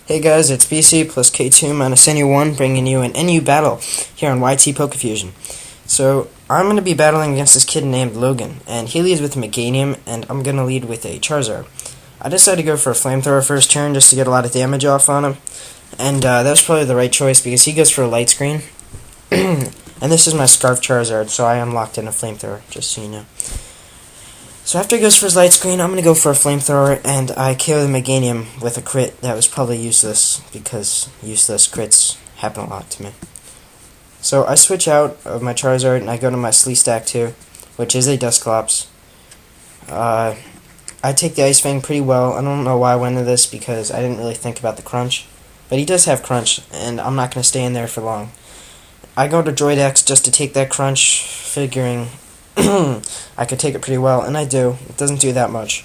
Hey guys, it's BCplusK2minusNU1 bringing you an NU battle here on YTPokeFusion. So, I'm going to be battling against this kid named Logan, and he leads with a Meganium, and I'm going to lead with a Charizard. I decided to go for a Flamethrower first turn just to get a lot of damage off on him, and that was probably the right choice because he goes for a Light Screen. And this is my Scarf Charizard, so I unlocked in a Flamethrower, just so you know. So after he goes for his Light Screen, I'm going to go for a Flamethrower, and I KO the Meganium with a crit that was probably useless, because useless crits happen a lot to me. So I switch out of my Charizard, and I go to my Sleestack 2, which is a Dusclops. I take the Ice Fang pretty well. I don't know why I went into this, because I didn't really think about the Crunch. But he does have Crunch, and I'm not going to stay in there for long. I go to Droid X just to take that Crunch, figuring I could take it pretty well, and I do. It doesn't do that much.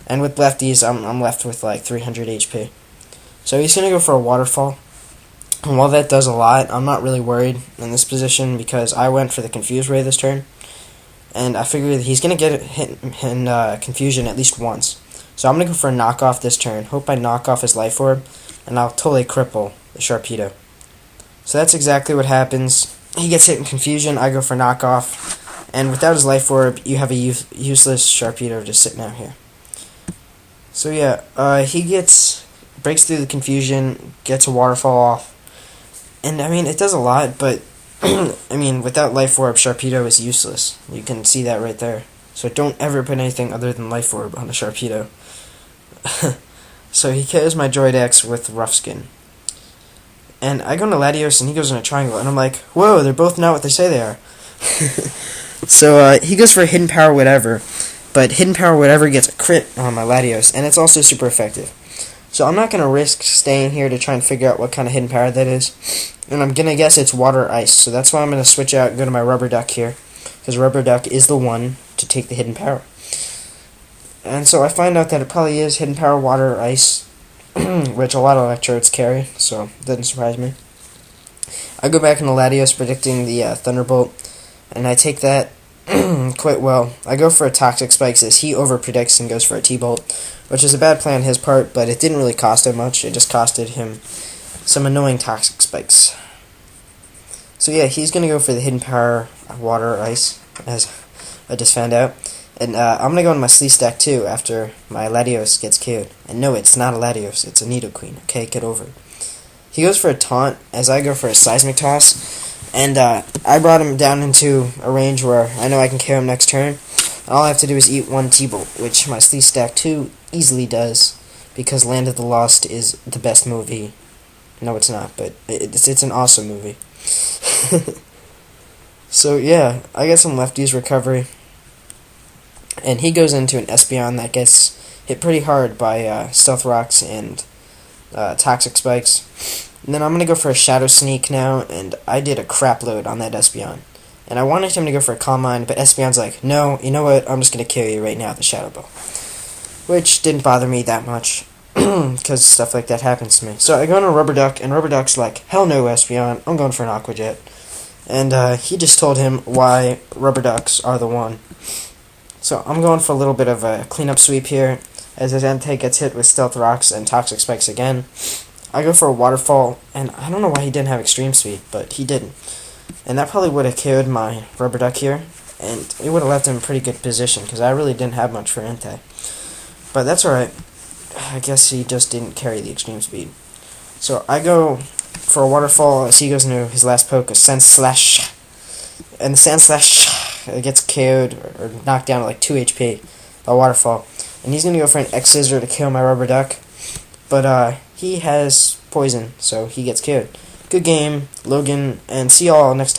And with lefties, I'm left with like 300 HP. So he's going to go for a Waterfall. And while that does a lot, I'm not really worried in this position because I went for the Confuse Ray this turn. And I figured he's going to get hit in Confusion at least once. So I'm going to go for a Knockoff this turn. Hope I knock off his Life Orb, and I'll totally cripple the Sharpedo. So that's exactly what happens. He gets hit in Confusion, I go for Knockoff. And without his Life Orb, you have a useless Sharpedo just sitting out here. So yeah, he breaks through the Confusion, gets a Waterfall off. And I mean, it does a lot, but I mean, without Life Orb, Sharpedo is useless. You can see that right there. So don't ever put anything other than Life Orb on a Sharpedo. So he kills my Droid X with Rough Skin. And I go into Latios, and he goes in a Triangle, and I'm like, whoa, they're both not what they say they are. So he goes for Hidden Power Whatever, but Hidden Power Whatever gets a crit on my Latios, and it's also super effective. So I'm not going to risk staying here to try and figure out what kind of Hidden Power that is, and I'm going to guess it's Water Ice, so that's why I'm going to switch out and go to my Rubber Duck here, because Rubber Duck is the one to take the Hidden Power. And so I find out that it probably is Hidden Power Water Ice, which a lot of Electrodes carry, so it doesn't surprise me. I go back into Latios predicting the Thunderbolt, and I take that quite well. I go for a Toxic Spikes as he over-predicts and goes for a T-Bolt, which is a bad play on his part, but it didn't really cost him much. It just costed him some annoying Toxic Spikes. So yeah, he's going to go for the Hidden Power Water Ice, as I just found out. And I'm going to go into my Sleestack 2 after my Latios gets KO'd. And no, it's not a Latios, it's a Nidoqueen. Okay, get over it. He goes for a Taunt as I go for a Seismic Toss. And I brought him down into a range where I know I can KO him next turn. All I have to do is eat one T-Bolt, which my Sleestack 2 easily does, because Land of the Lost is the best movie. No, it's not, but it's an awesome movie. So yeah, I get some Lefties recovery. And he goes into an Espeon that gets hit pretty hard by Stealth Rocks and Toxic Spikes. And then I'm going to go for a Shadow Sneak now, and I did a crap load on that Espeon. And I wanted him to go for a Calm Mind, but Espeon's like, no, you know what, I'm just going to kill you right now with the Shadow Ball. Which didn't bother me that much, because stuff like that happens to me. So I go into Rubber Duck, and Rubber Duck's like, hell no, Espeon, I'm going for an Aqua Jet. And he just told him why Rubber Ducks are the one. So I'm going for a little bit of a cleanup sweep here, as his Entei gets hit with Stealth Rocks and Toxic Spikes again. I go for a Waterfall, and I don't know why he didn't have Extreme Speed, but he didn't. And that probably would have KO'd my Rubber Duck here, and it would have left him in a pretty good position, because I really didn't have much for Entei. But that's alright. I guess he just didn't carry the Extreme Speed. So I go for a Waterfall as he goes into his last poke, a Sand Slash. And the Sand Slash gets KO'd or knocked down to like 2 HP by Waterfall. And he's going to go for an X-Scissor to kill my Rubber Duck. But he has Poison, so he gets KO'd. Good game, Logan, and see y'all next time.